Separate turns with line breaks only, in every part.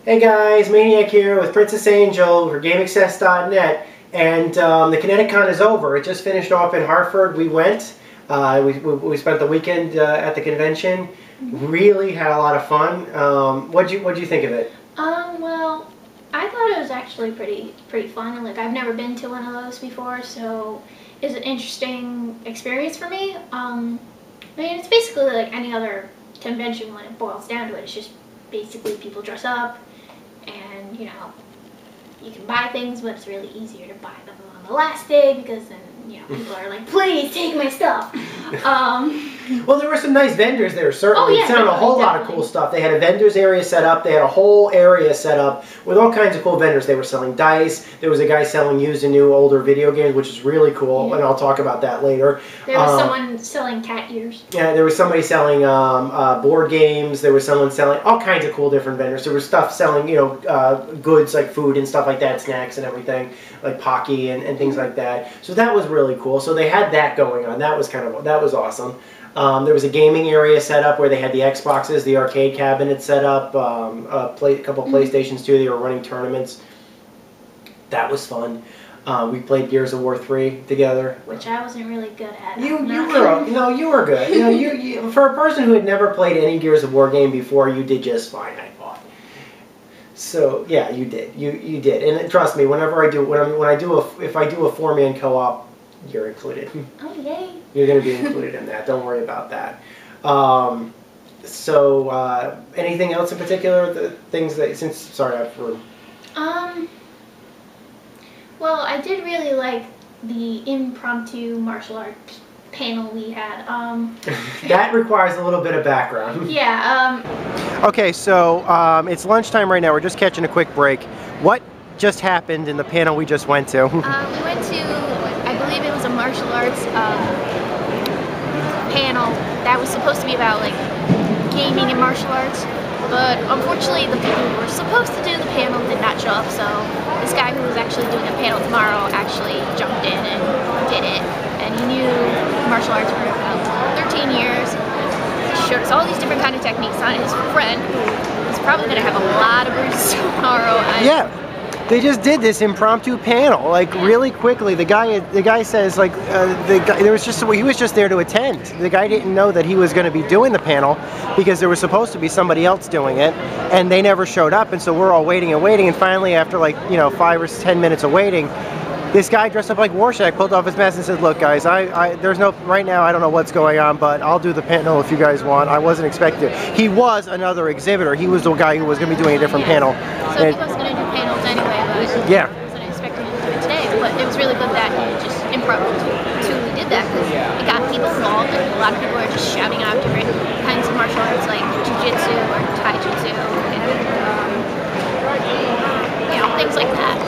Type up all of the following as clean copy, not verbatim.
Hey guys, Maniac here with Princess Angel for GameAccess.net, and the ConnectiCon is over. It just finished off in Hartford. We went. We spent the weekend at the convention. Really had a lot of fun. What'd you think of it?
Well, I thought it was actually pretty fun. Like, I've never been to one of those before, so it's an interesting experience for me. I mean, it's basically like any other convention when it boils down to it. It's just basically people dress up, and you can buy things, but it's really easier to buy them on the last day because then people are like, please take my stuff.
Well, there were some nice vendors there, certainly.
Oh, yeah,
It sounded a whole lot of cool stuff. They had a vendors area set up. They had a whole area set up with all kinds of cool vendors. They were selling dice. There was a guy selling used and new older video games, which is really cool, and I'll talk about that later.
There was someone selling cat ears.
Yeah, there was somebody selling board games. There was someone selling all kinds of cool different vendors. There was stuff selling, goods like food and stuff like that, snacks and everything, like Pocky and things like that. So that was really cool. So they had that going on. That was awesome. There was a gaming area set up where they had the Xboxes, the arcade cabinet set up, a couple PlayStations too. They were running tournaments. That was fun. We played Gears of War 3 together,
which I wasn't really good at.
You were good. You for a person who had never played any Gears of War game before, you did just fine, I thought. So yeah, you did. You did. And trust me, whenever I do, if I do a 4-man co-op, you're included.
Oh yay!
You're going to be included in that. Don't worry about that. Anything else in particular? The things that
Well, I did really like the impromptu martial arts panel we had.
That requires a little bit of background.
Yeah.
Okay, so it's lunchtime right now. We're just catching a quick break. What just happened in the panel we just went to?
We went to, I believe it was a martial arts panel that was supposed to be about like gaming and martial arts, but unfortunately the people who were supposed to do the panel did not show up, so this guy who was actually doing the panel tomorrow actually jumped in and did it, and he knew martial arts for about 13 years. He showed us all these different kind of techniques on his friend, who is probably going to have a lot of bruises tomorrow.
Yeah. They just did this impromptu panel, like really quickly. The guy says like he was just there to attend. The guy didn't know that he was going to be doing the panel because there was supposed to be somebody else doing it, and they never showed up. And so we're all waiting, and finally after 5 or 10 minutes of waiting, this guy dressed up like Rorschach pulled off his mask and said, "Look, guys, right now I don't know what's going on, but I'll do the panel if you guys want." I wasn't expecting it. He was another exhibitor. He was the guy who was going to be doing a different panel.
So he was going to do panels anyway, but I wasn't expecting him to do it today. But it was really good that he just impromptu did that, because it got people involved, and a lot of people are just shouting out different kinds of martial arts like jiu-jitsu or taijutsu and things like that.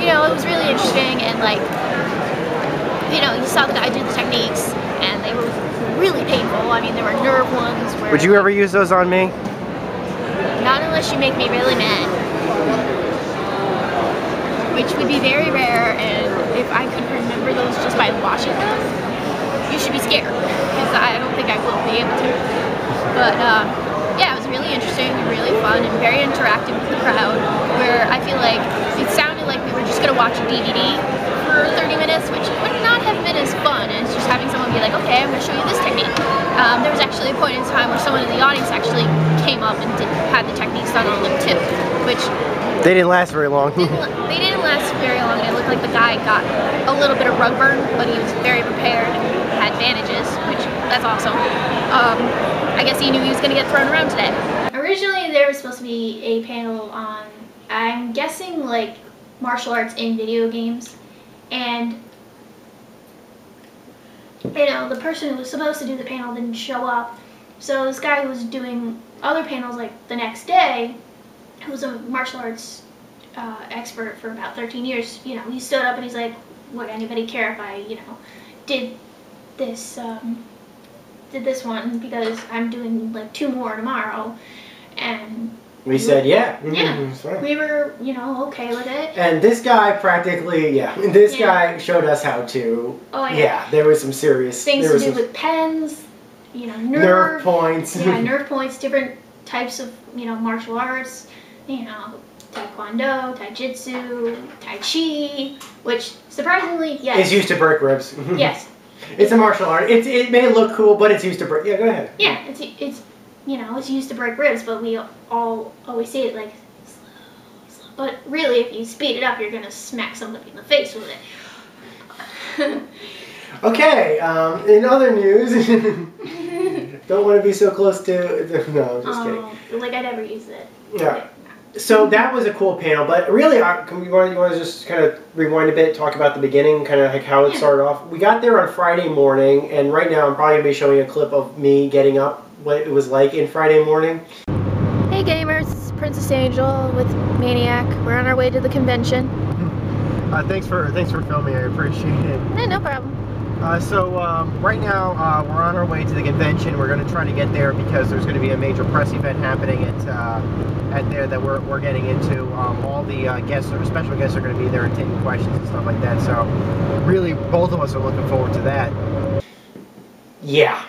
It was really interesting, and you saw the guy do the techniques, and they were really painful. I mean, there were nerve ones where...
Would you ever use those on me?
Not unless you make me really mad. Which would be very rare, and if I could remember those just by watching them, you should be scared, because I don't think I will be able to. But, yeah, it was really interesting and really fun and very interactive with the crowd, where I feel like it sounded like we were just going to watch a DVD for 30 minutes, which would not have been as fun as just having someone be like, okay, I'm going to show you this technique. There was actually a point in time where someone in the audience actually came up and had the techniques done on them too, which...
They didn't last very long.
They didn't last very long, and it looked like the guy got a little bit of rug burn, but he was very prepared and had bandages, which, that's awesome. I guess he knew he was going to get thrown around today. Originally, there was supposed to be a panel on, I'm guessing, like, martial arts in video games. And, the person who was supposed to do the panel didn't show up. So this guy who was doing other panels, like, the next day, who was a martial arts expert for about 13 years, he stood up and he's like, would anybody care if I, did this one, because I'm doing like 2 more tomorrow. And
we said yeah.
Yeah, we were, okay with it.
And this guy practically, guy showed us how to.
Oh yeah.
Yeah, there was some serious
things to do with pens you know,
nerve points.
Yeah, nerve points, different types of, you know, martial arts, you know, taekwondo, taijutsu, tai chi, which surprisingly, yes.
It's used to break ribs.
Yes.
It's a martial art. It may look cool, but it's used to break. Yeah, go ahead.
Yeah, it's you know, it's used to break ribs, but we all always say it like slow. But really, if you speed it up, you're gonna smack somebody in the face with it.
Okay. In other news, don't want to be so close to. No, I'm just kidding.
Like I never use it.
Yeah. So that was a cool panel, but really, you want to just kind of rewind a bit, talk about the beginning, kind of like how it started off. We got there on Friday morning, and right now I'm probably going to be showing a clip of me getting up, what it was like in Friday morning.
Hey gamers, it's Princess Angel with Maniac. We're on our way to the convention.
Thanks for filming, I appreciate it.
Yeah, no problem.
Right now we're on our way to the convention. We're going to try to get there because there's going to be a major press event happening at there that we're getting into. All the guests or special guests are going to be there and taking questions and stuff like that. So really, both of us are looking forward to that. Yeah.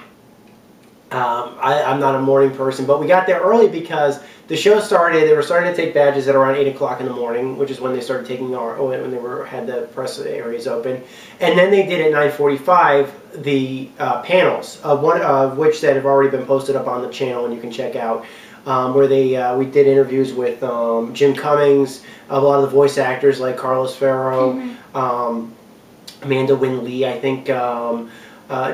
I'm not a morning person, but we got there early because the show started. They were starting to take badges at around 8 o'clock in the morning, which is when they started taking when they had the press areas open, and then they did at 9:45 the panels, one of which that have already been posted up on the channel, and you can check out where we did interviews with Jim Cummings, a lot of the voice actors like Carlos Ferro, Amanda Wynn Lee, I think.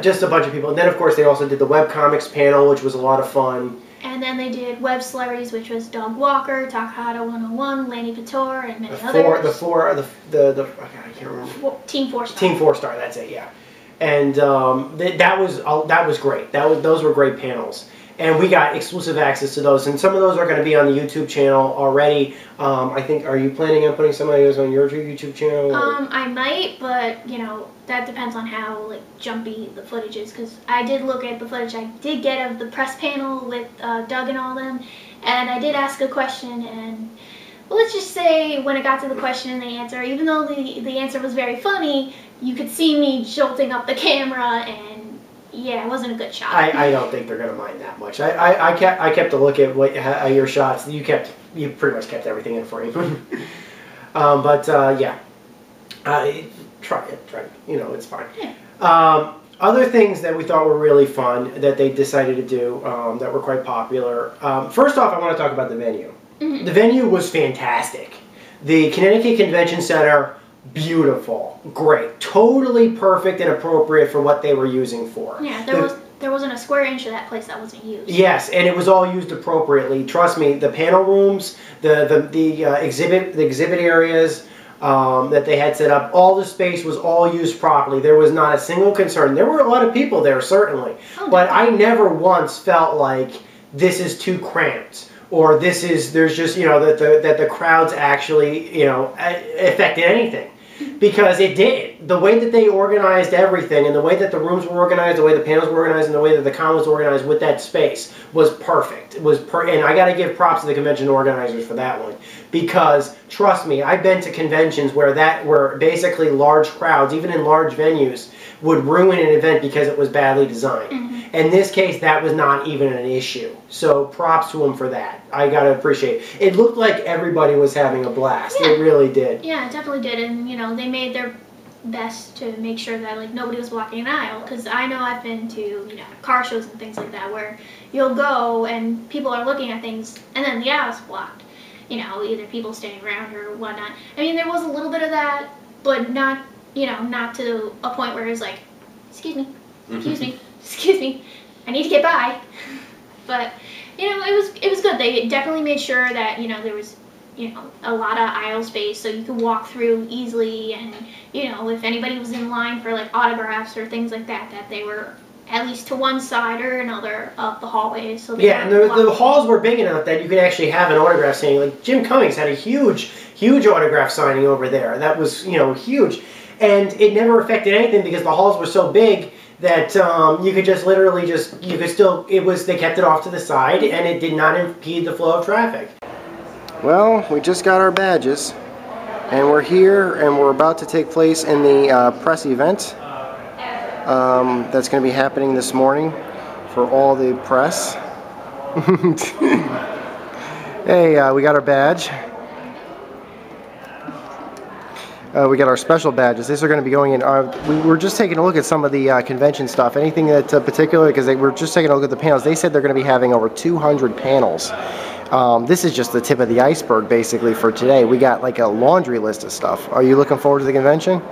Just a bunch of people. And then, of course, they also did the webcomics panel, which was a lot of fun.
And then they did web celebrities, which was Doug Walker, Takahata 101, Lanny Pator, and many others.
I can't remember.
Team 4-Star.
Team 4-Star, that's it, yeah. And that was great. Those were great panels. And we got exclusive access to those. And some of those are going to be on the YouTube channel already. I think, are you planning on putting some of those on your YouTube channel?
I might, but, you know, that depends on how, like, jumpy the footage is. Because I did look at the footage I did get of the press panel with Doug and all them. And I did ask a question, and, well, let's just say when it got to the question and the answer, even though the answer was very funny, you could see me jolting up the camera, and yeah, it wasn't a good shot.
I don't think they're going to mind that much. I kept a look at your shots. You pretty much kept everything in frame. Yeah, try it. You know, it's fine. Yeah. Other things that we thought were really fun that they decided to do that were quite popular. First off, I want to talk about the venue. The venue was fantastic. The Connecticut Convention Center. Beautiful, great, totally perfect and appropriate for what they were using for.
Yeah, there wasn't a square inch of that place that wasn't used.
Yes, and it was all used appropriately. Trust me, the panel rooms, the exhibit areas that they had set up, all the space was all used properly. There was not a single concern. There were a lot of people there, certainly, but I never once felt like this is too cramped. Or there's just, you know, that the crowds actually, you know, affected anything. Because it did. The way that they organized everything, and the way that the rooms were organized, the way the panels were organized, and the way that the con was organized with that space was perfect. And I got to give props to the convention organizers for that one. Because, trust me, I've been to conventions where basically large crowds, even in large venues, would ruin an event because it was badly designed. In this case, that was not even an issue. So props to them for that. I gotta appreciate it. It looked like everybody was having a blast. Yeah. It really did.
Yeah, it definitely did. And, you know, they made their best to make sure that, like, nobody was blocking an aisle. Because I know I've been to, you know, car shows and things like that where you'll go and people are looking at things and then the aisle's blocked. You know, either people standing around or whatnot. I mean, there was a little bit of that, but not, you know, not to a point where it's like, excuse me, excuse me, I need to get by. But, you know, it was good. They definitely made sure that, you know, there was, you know, a lot of aisle space so you could walk through easily, and, you know, if anybody was in line for, like, autographs or things like that, that they were at least to one side or another of the hallways. So
yeah, and the halls were big enough that you could actually have an autograph signing. Like, Jim Cummings had a huge autograph signing over there. That was, you know, huge. And it never affected anything because the halls were so big that you could just literally they kept it off to the side, and it did not impede the flow of traffic. Well, we just got our badges, and we're here, and we're about to take place in the press event that's going to be happening this morning for all the press. Hey, we got our badge. We got our special badges. These are going to be going in. We were just taking a look at some of the convention stuff. Anything that particular, because they were just taking a look at the panels. They said they're going to be having over 200 panels. This is just the tip of the iceberg, basically, for today. We got like a laundry list of stuff. Are you looking forward to the convention?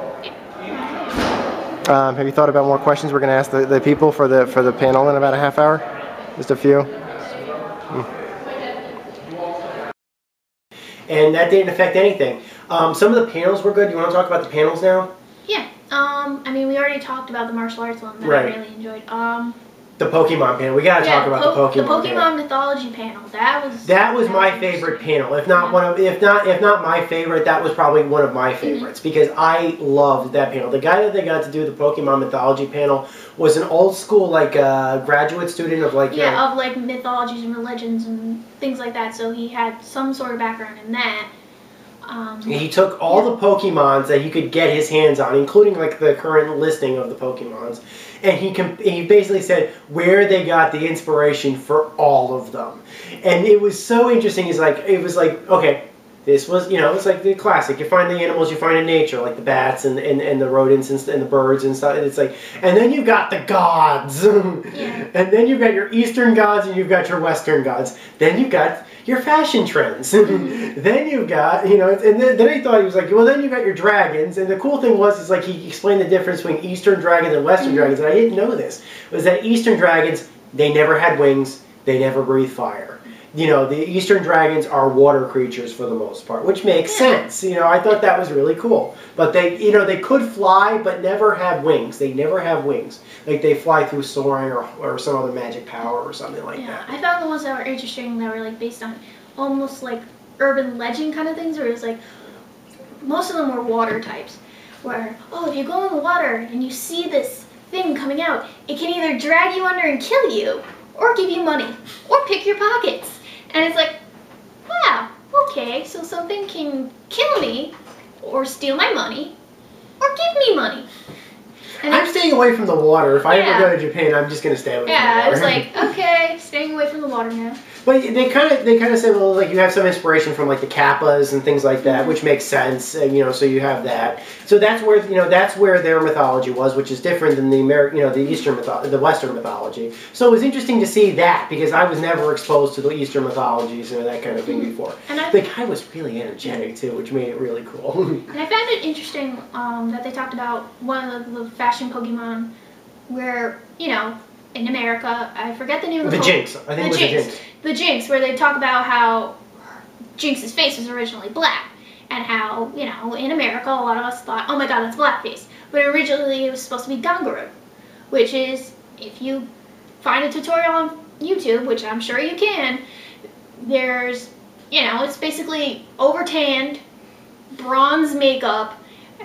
Have you thought about more questions we're going to ask the people for the panel in about a half hour? Just a few. And that didn't affect anything. Some of the panels were good. You want to talk about the panels now?
Yeah. I mean, we already talked about the martial arts one that I really enjoyed.
The Pokemon panel. We gotta talk about the Pokemon.
The Pokemon mythology panel. That was
my favorite panel. If not my favorite, that was probably one of my favorites because I loved that panel. The guy that they got to do the Pokemon mythology panel was an old school graduate student of like
of like mythologies and religions and things like that. So he had some sort of background in that.
He took all the Pokemons that he could get his hands on, including like the current listing of the Pokemons, and he basically said where they got the inspiration for all of them. And it was so interesting. It was like, okay, this was, it's like the classic. You find the animals you find in nature, like the bats and the rodents and the birds and stuff. And it's like, and then you've got the gods. And then you've got your Eastern gods and you've got your Western gods. Then you've got your fashion trends. Then you've got, and then he thought, he was like, well, then you've got your dragons. And the cool thing was, like he explained the difference between Eastern dragons and Western dragons. And I didn't know this. Was that Eastern dragons, they never had wings. They never breathe fire. The Eastern dragons are water creatures for the most part, which makes sense. I thought that was really cool. But they, they could fly, but never have wings. They never have wings. Like they fly through soaring or some other magic power or something like that.
I found the ones that were interesting that were like based on almost like urban legend kind of things, where it was like most of them were water types. Where, if you go in the water and you see this thing coming out, it can either drag you under and kill you, or give you money, or pick your pockets. And it's like, wow, okay, so something can kill me, or steal my money, or give me money. And
I'm staying away from the water. If I ever go to Japan, I'm just going to stay away from the water.
Yeah, I was like, okay, staying away from the water now.
But they kind of said, well, like you have some inspiration from like the Kappas and things like that, which makes sense, and so you have that. So that's where that's where their mythology was, which is different than the the Western mythology. So it was interesting to see that because I was never exposed to the Eastern mythologies or that kind of thing before. And the guy was really energetic too, which made it really cool.
And I found it interesting that they talked about one of the fashion Pokemon, where in America, I forget the name of the
Jinx. I think it was the Jinx.
The Jinx, where they talk about how Jinx's face was originally black, and how, in America, a lot of us thought, oh my god, that's blackface. But originally it was supposed to be Ganguru, which is, if you find a tutorial on YouTube, which I'm sure you can, there's, it's basically over-tanned, bronze makeup,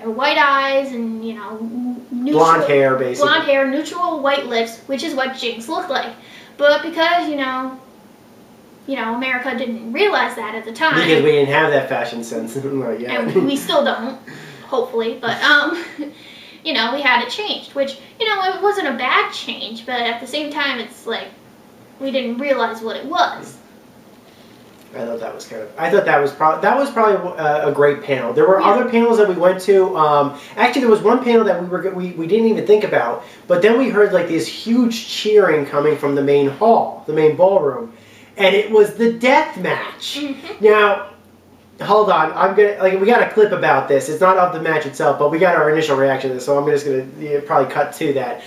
white eyes, and,
blonde hair, basically.
Blonde hair, neutral white lips, which is what Jinx looked like. But because, America didn't realize that at the time.
Because we didn't have that fashion sense yet.
And we still don't, hopefully. But, we had it changed, which, it wasn't a bad change, but at the same time, it's like, we didn't realize what it was.
I thought that was probably a great panel. There were other panels that we went to. Actually, there was one panel that we didn't even think about, but then we heard like this huge cheering coming from the main hall, the main ballroom, and it was the death match. Now, hold on, we got a clip about this. It's not of the match itself, but we got our initial reaction to this, so I'm just gonna probably cut to that.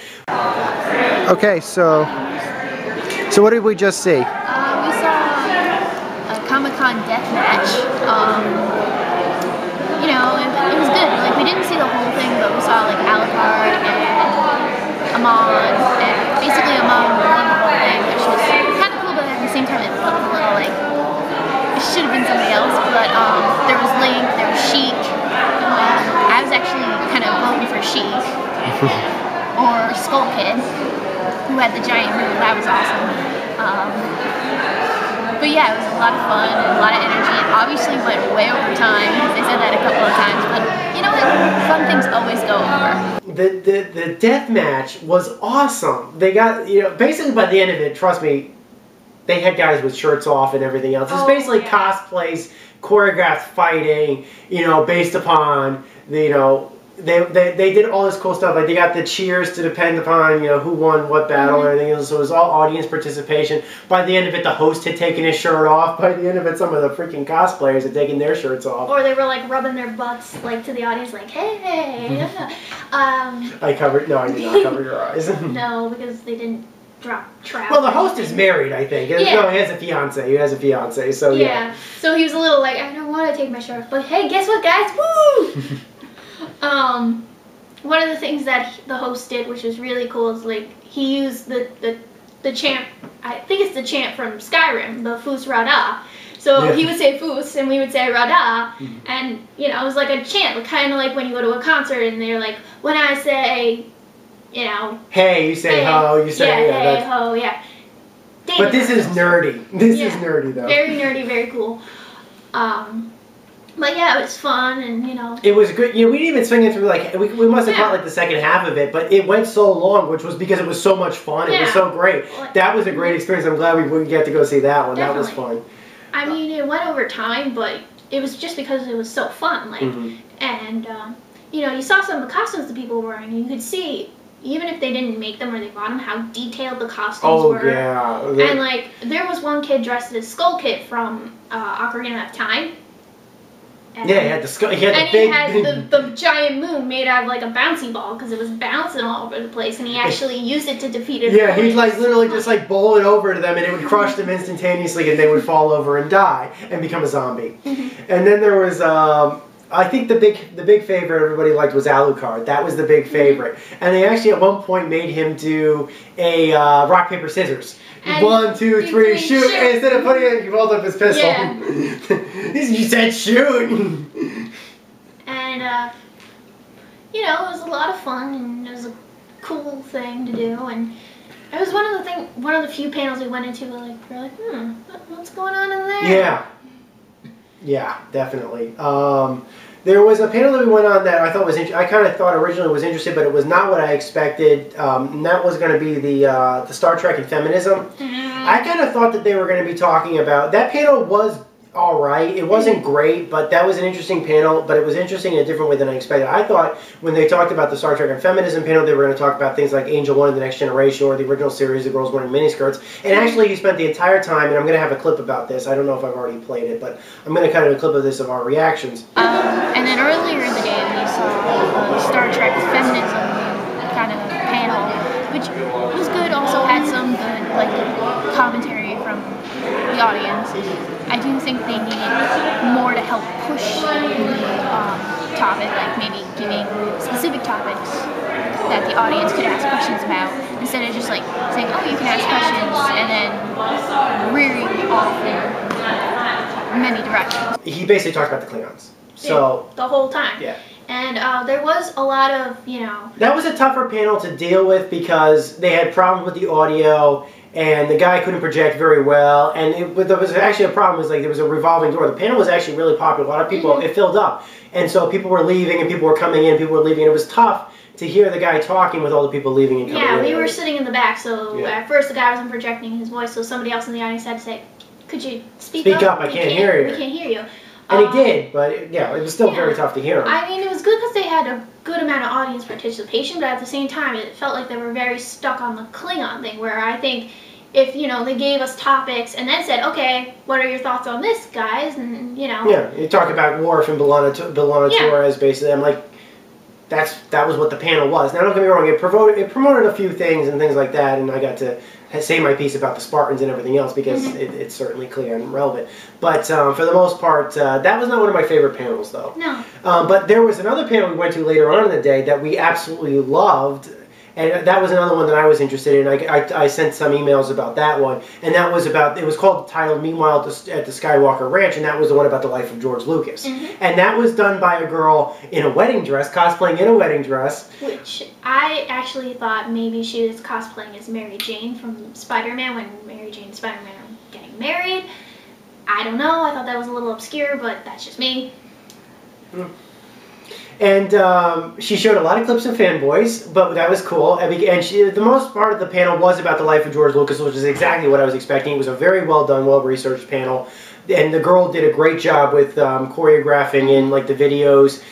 Okay, so what did we just see?
We saw Comic-Con death match. It was good. Like, we didn't see the whole thing, but we saw like Alucard and Amon, and basically Amon won the whole thing, which was kind of cool, but at the same time it felt a little like it should have been somebody else. But there was Link, there was Sheik. I was actually kind of voting for Sheik or Skull Kid, who had the giant move. That was awesome. But yeah, it was a lot of fun and a lot of energy. It obviously went way over time because they said that a couple of times. But you know what? Fun things always go over.
the death match was awesome. They got, you know, basically by the end of it, trust me, they had guys with shirts off and everything else. It's basically cosplays, choreographed fighting, you know, based upon the, you know, they did all this cool stuff. Like they got the cheers to depend upon, you know, who won what battle and everything else. So it was all audience participation. By the end of it, the host had taken his shirt off. By the end of it, some of the freaking cosplayers had taken their shirts off.
Or they were like rubbing their butts like to the audience, like, hey.
I covered. No, I did not cover your eyes.
No, because they didn't drop trout.
Well, the host is married, I think.
Yeah.
No, he has a fiance. He has a fiance. So yeah.
So he was a little like, I don't want to take my shirt off, but hey, guess what, guys? Woo! One of the things that the host did, which was really cool, is like he used the chant. I think it's the chant from Skyrim, the Fus Rada. So he would say Fus, and we would say Rada, and you know it was like a chant, kind of like when you go to a concert, and they're like, when I say, you know,
hey, you say ho, you say
hey ho, yeah.
But this is nerdy. This is nerdy though.
Very nerdy, very cool. But yeah, it was fun, and you know. It
was good. You know, we didn't even swing it through like we must have caught like the second half of it, but it went so long, which was because it was so much fun. It was so great. That was a great experience. I'm glad we get to go see that one.
Definitely.
That was fun.
I mean, it went over time, but it was just because it was so fun. Like, and you know, you saw some of the costumes that people were wearing, and you could see, even if they didn't make them or they bought them, how detailed the costumes were.
Oh yeah.
And like, there was one kid dressed as Skull Kid from Ocarina of Time. And
yeah, he had the skull. He had
and
the big.
He had the giant moon made out of like a bouncy ball because it was bouncing all over the place, and he actually used it to defeat it.
Yeah, he'd like literally just like bowl it over to them, and it would crush them instantaneously, and they would fall over and die and become a zombie. And then there was. I think the big favorite everybody liked was Alucard. That was the big favorite, and they actually at one point made him do a rock paper scissors. And 1, 2, 3, shoot! And instead of putting it, he rolled up his pistol.
Yeah.
You said shoot.
And you know, it was a lot of fun, and it was a cool thing to do, and it was one of the few panels we went into. We're like, what's going on in there?
Yeah. Yeah, definitely. There was a panel that we went on that I thought was I kind of thought originally was interesting, but it was not what I expected. And that was going to be the Star Trek and feminism. I kind of thought that they were going to be talking about that panel was all right. It wasn't great, but that was an interesting panel. But it was interesting in a different way than I expected. I thought when they talked about the Star Trek and feminism panel, they were going to talk about things like Angel 1 and the Next Generation, or the original series, the girls wearing miniskirts. And actually, he spent the entire time, and I'm going to have a clip about this. I don't know if I've already played it, but I'm going to cut in a clip of this of our reactions.
And then earlier in the day, we saw the Star Trek feminism kind of panel, which was good. Also had some good like commentary from the audience. I do think they needed more to help push the topic, like maybe giving specific topics that the audience could ask questions about, instead of just like saying, oh, you can ask questions, and then rearing off in many directions.
He basically talked about the Klingons. So
the whole time.
Yeah.
And there was a lot of, you know...
That was a tougher panel to deal with because they had problems with the audio, and the guy couldn't project very well, and there was actually a problem. Was like there was a revolving door. The panel was actually really popular. A lot of people, it filled up, and so people were leaving, and people were coming in, people were leaving, and it was tough to hear the guy talking with all the people leaving and coming in.
Yeah, we were sitting in the back, so at first the guy wasn't projecting his voice, so somebody else in the audience had to say, could you speak up?
Speak up, I can't hear you.
We can't hear you.
And he did, but yeah, it was still very tough to hear him.
I mean, it was good because they had a good amount of audience participation, but at the same time, it felt like they were very stuck on the Klingon thing, where I think if, you know, they gave us topics and then said, okay, what are your thoughts on this, guys? And, you know.
Yeah, you talk about Worf and B'Elanna Torres, basically. I'm like, that was what the panel was. Now, don't get me wrong, it promoted a few things and things like that, and I got to say my piece about the Spartans and everything else because it's certainly clear and relevant. But for the most part, that was not one of my favorite panels, though.
No.
But there was another panel we went to later on in the day that we absolutely loved. And that was another one that I was interested in. I sent some emails about that one. And that was about, it was titled Meanwhile at the Skywalker Ranch, and that was the one about the life of George Lucas. And that was done by a girl in a wedding dress, cosplaying in a wedding dress.
Which I actually thought maybe she was cosplaying as Mary Jane from Spider-Man when Mary Jane and Spider-Man are getting married. I don't know. I thought that was a little obscure, but that's just me.
And she showed a lot of clips of fanboys, but that was cool. And the most part of the panel was about the life of George Lucas, which is exactly what I was expecting. It was a very well done, well researched panel, and the girl did a great job with choreographing in like the videos.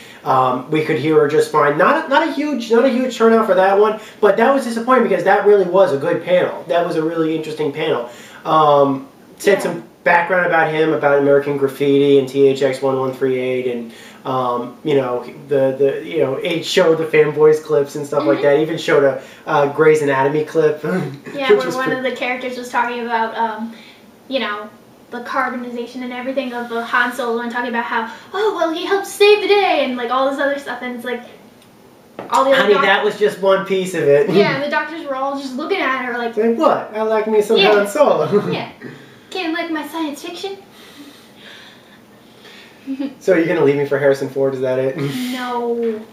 We could hear her just fine. Not a huge turnout for that one, but that was disappointing because that really was a good panel. That was a really interesting panel. Said some background about him, about American Graffiti and THX 1138, and it showed the fanboys clips and stuff like that. It even showed a Grey's Anatomy clip.
Yeah, where one of the characters was talking about the carbonization and everything of Han Solo, and talking about how, oh well, he helped save the day, and like all this other stuff, and it's like all the other
Honey, that was just one piece of it.
Yeah, and the doctors were all just looking at her like
what? I like me some Han Solo.
Yeah. Can't like my science fiction?
So you're going to leave me for Harrison Ford, is that it?
No.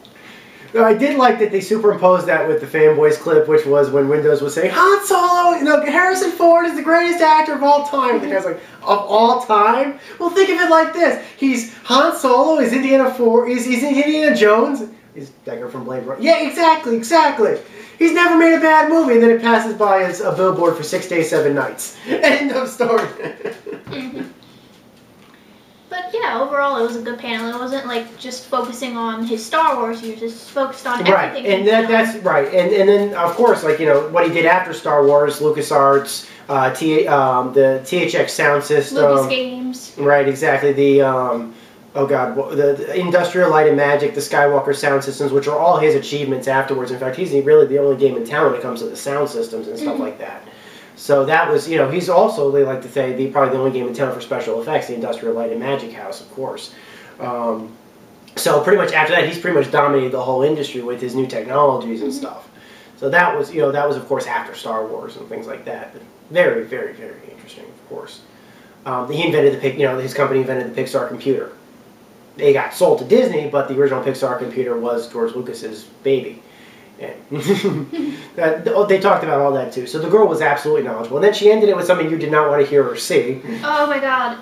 I did like that they superimposed that with the fanboys clip, which was when Windows was saying, Han Solo, Harrison Ford is the greatest actor of all time. The guy's like, of all time? Well, think of it like this. He's Han Solo, he's Indiana Jones. He's Decker from Blade Runner. Yeah, exactly. He's never made a bad movie, and then it passes by as a billboard for 6 days, 7 nights. End of story.
But yeah, overall it was a good panel. It wasn't like just focusing on his Star Wars. He was just focused on everything.
Right, and that's right. And then of course, like what he did after Star Wars, LucasArts, the THX sound system,
Lucas Games.
Right, exactly. The the Industrial Light and Magic, the Skywalker sound systems, which are all his achievements afterwards. In fact, he's really the only game in town when it comes to the sound systems and stuff like that. So that was, he's also, they like to say, probably the only game in town for special effects, the Industrial Light and Magic House, of course. So pretty much after that, he's pretty much dominated the whole industry with his new technologies and stuff. So that was, of course after Star Wars and things like that. But very, very, very interesting, of course. He invented his company invented the Pixar computer. They got sold to Disney, but the original Pixar computer was George Lucas's baby. Yeah. They talked about all that too. So the girl was absolutely knowledgeable. And then she ended it with something you did not want to hear or see.
Oh my god.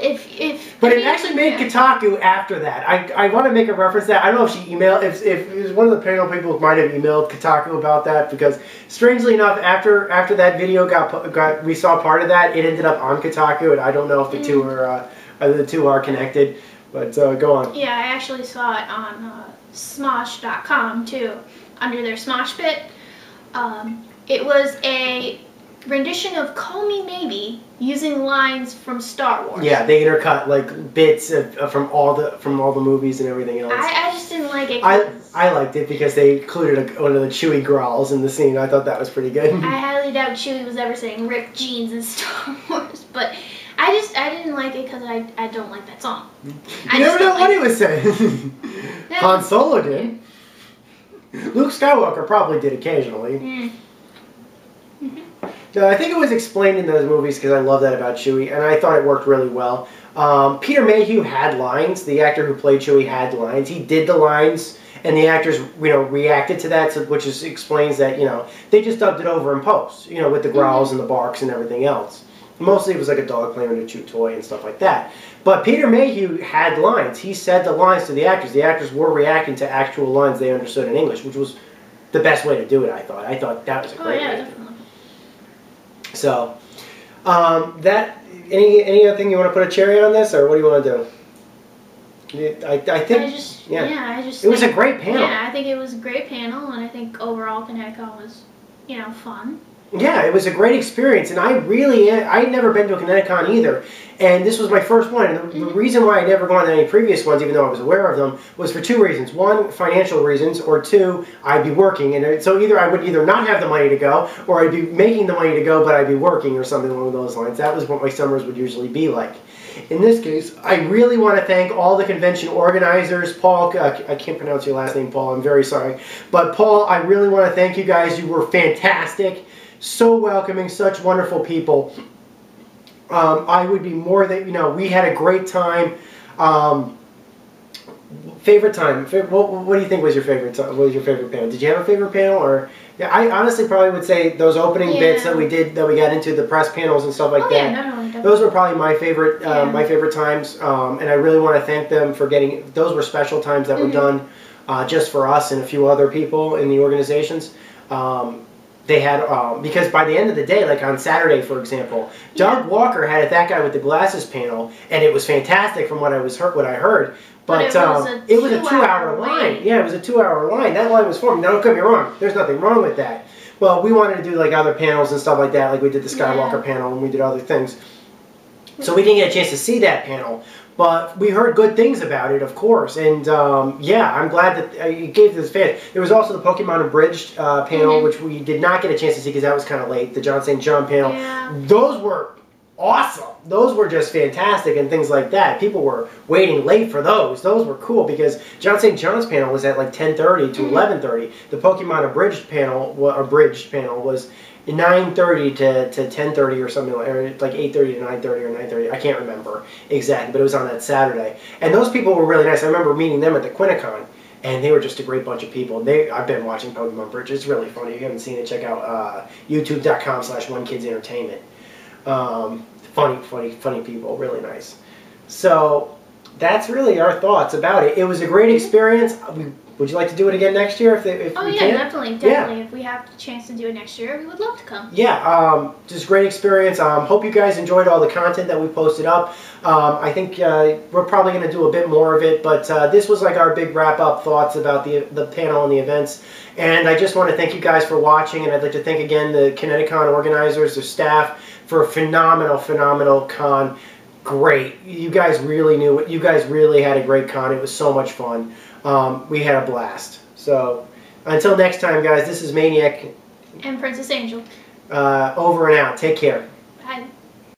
But it actually made Kotaku after that. I want to make a reference to that. I don't know if she emailed, if it was one of the panel people who might have emailed Kotaku about that, because strangely enough, after that video we saw part of that, it ended up on Kotaku, and I don't know if the two are connected. But go on.
Yeah, I actually saw it on Smosh.com too, under their Smosh bit. It was a rendition of Call Me Maybe using lines from Star Wars.
Yeah, they intercut like bits from all the movies and everything else.
I just didn't like it.
I liked it because they included one of the Chewie growls in the scene. I thought that was pretty good.
I highly doubt Chewie was ever saying "ripped jeans" in Star Wars, but I didn't like it because I don't like that song.
You never know what he was saying. Han Solo did. Luke Skywalker probably did occasionally. No, I think it was explained in those movies because I love that about Chewie, and I thought it worked really well. Peter Mayhew had lines. The actor who played Chewie had lines. He did the lines, and the actors, reacted to that, which explains that, they just dubbed it over in post, with the growls and the barks and everything else. Mostly it was like a dog playing with a chew toy and stuff like that. But Peter Mayhew had lines. He said the lines to the actors. The actors were reacting to actual lines they understood in English, which was the best way to do it, I thought. I thought that was a great way.
Definitely.
So, any other thing you want to put a cherry on this, or what do you want to do? I think, it was a great panel.
Yeah, I think it was a great panel, and I think overall ConnectiCon was, fun.
Yeah, it was a great experience, and I'd never been to a ConnectiCon either, and this was my first one. And the reason why I'd never gone to any previous ones, even though I was aware of them, was for two reasons. One, financial reasons, or two, I'd be working, and so I would either not have the money to go, or I'd be making the money to go, but I'd be working or something along those lines. That was what my summers would usually be like. In this case, I really want to thank all the convention organizers. Paul, I can't pronounce your last name, Paul, I'm very sorry. But Paul, I really want to thank you guys. You were fantastic. So welcoming, such wonderful people. I would be more than, we had a great time. Favorite time? What do you think was your favorite time? What was your favorite panel? Did you have a favorite panel? Or I honestly probably would say those opening bits that we got into, the press panels and stuff like that.
Yeah,
those were probably my favorite, my favorite times. And I really want to thank them for those were special times that were done. just for us and a few other people in the organizations. They had, because by the end of the day, like on Saturday, for example, Doug Walker had that guy with the glasses panel, and it was fantastic from what I heard. But it was a 2-hour line. Yeah, it was a 2-hour line. That line was formed. Now, don't get me wrong. There's nothing wrong with that. Well, we wanted to do like other panels and stuff like that. Like we did the Skywalker panel and we did other things. So we didn't get a chance to see that panel. But we heard good things about it, of course. And yeah, I'm glad that you gave this fans. There was also the Pokemon Abridged panel, which we did not get a chance to see because that was kind of late. The John St. John panel. Yeah. Those were awesome. Those were just fantastic and things like that. People were waiting late for those. Those were cool because John St. John's panel was at like 10:30 to 11:30. The Pokemon Abridged panel was 9:30 to 10:30 or something like 8:30 to 9:30 or 9:30. I can't remember exactly, but it was on that Saturday. And those people were really nice. I remember meeting them at the ConnectiCon, and they were just a great bunch of people. I've been watching Pokemon Bridge. It's really funny. If you haven't seen it, check out youtube.com/OneKidsEntertainment. Funny people, really nice. So that's really our thoughts about it. It was a great experience. Would you like to do it again next year?
Oh yeah, definitely. Yeah. If we have the chance to do it next year, we would love to come.
Yeah, just great experience. Hope you guys enjoyed all the content that we posted up. I think we're probably going to do a bit more of it, but this was like our big wrap-up thoughts about the panel and the events. And I just want to thank you guys for watching, and I'd like to thank again the ConnectiCon organizers, their staff, for a phenomenal con. Great. You guys really knew it. You guys really had a great con. It was so much fun. We had a blast. So until next time, guys, this is Maniac
and Princess Angel.
Over and out. Take care.